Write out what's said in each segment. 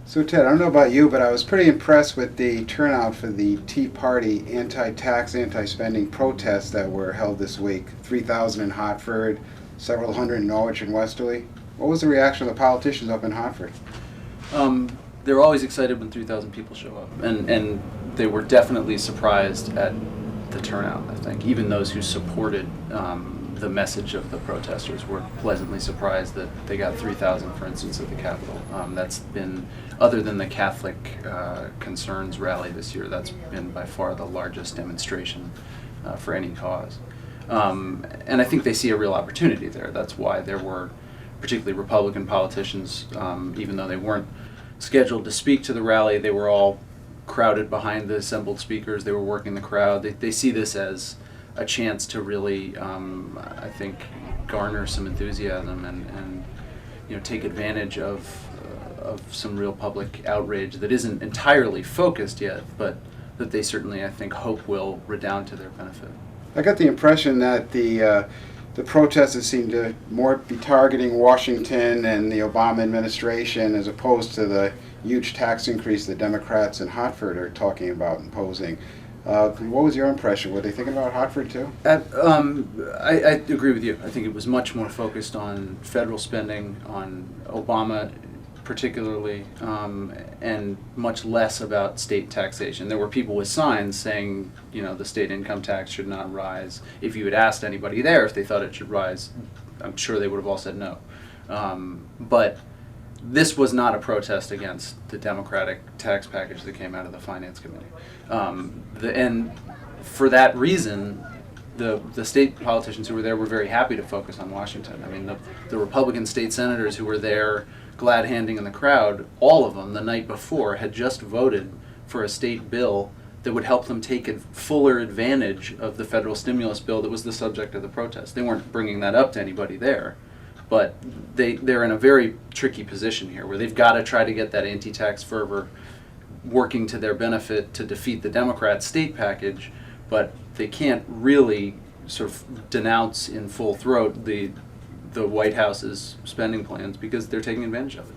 So Ted, I don't know about you, but I was pretty impressed with the turnout for the Tea Party anti-tax, anti-spending protests that were held this week. 3,000 in Hartford, several hundred in Norwich and Westerly. What was the reaction of the politicians up in Hartford? They're always excited when 3,000 people show up, and they were definitely surprised at the turnout. I think even those who supported the message of the protesters were pleasantly surprised that they got 3,000, for instance, at the Capitol. That's been, other than the Catholic Concerns rally this year, that's been by far the largest demonstration for any cause. And I think they see a real opportunity there. That's why there were particularly Republican politicians, even though they weren't scheduled to speak to the rally, they were all crowded behind the assembled speakers. They were working the crowd. They see this as a chance to really, I think, garner some enthusiasm and take advantage of some real public outrage that isn't entirely focused yet, but that they certainly, I think, hope will redound to their benefit. I got the impression that the protesters seem to more be targeting Washington and the Obama administration as opposed to the huge tax increase the Democrats in Hartford are talking about imposing. What was your impression? Were they thinking about Hartford too? I agree with you. I think it was much more focused on federal spending, on Obama particularly, and much less about state taxation. There were people with signs saying, the state income tax should not rise. If you had asked anybody there if they thought it should rise, I'm sure they would have all said no. But this was not a protest against the Democratic tax package that came out of the Finance Committee. And for that reason, the state politicians who were there were very happy to focus on Washington. I mean, the Republican state senators who were there glad-handing in the crowd, all of them the night before had just voted for a state bill that would help them take a fuller advantage of the federal stimulus bill that was the subject of the protest. They weren't bringing that up to anybody there, but they're in a very tricky position here where they've got to try to get that anti-tax fervor working to their benefit to defeat the Democrat state package, but they can't really sort of denounce in full throat the White House's spending plans because they're taking advantage of it.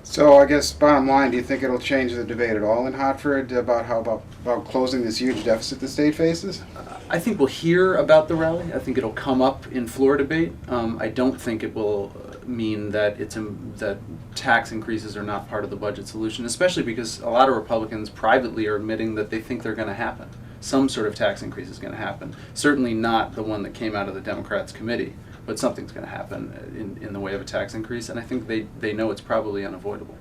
So I guess bottom line, do you think it'll change the debate at all in Hartford about closing this huge deficit the state faces? I think we'll hear about the rally. I think it'll come up in floor debate. I don't think it will mean that that tax increases are not part of the budget solution, especially because a lot of Republicans privately are admitting that they think they're going to happen. Some sort of tax increase is going to happen. Certainly not the one that came out of the Democrats' committee, but something's going to happen in the way of a tax increase, and I think they know it's probably unavoidable.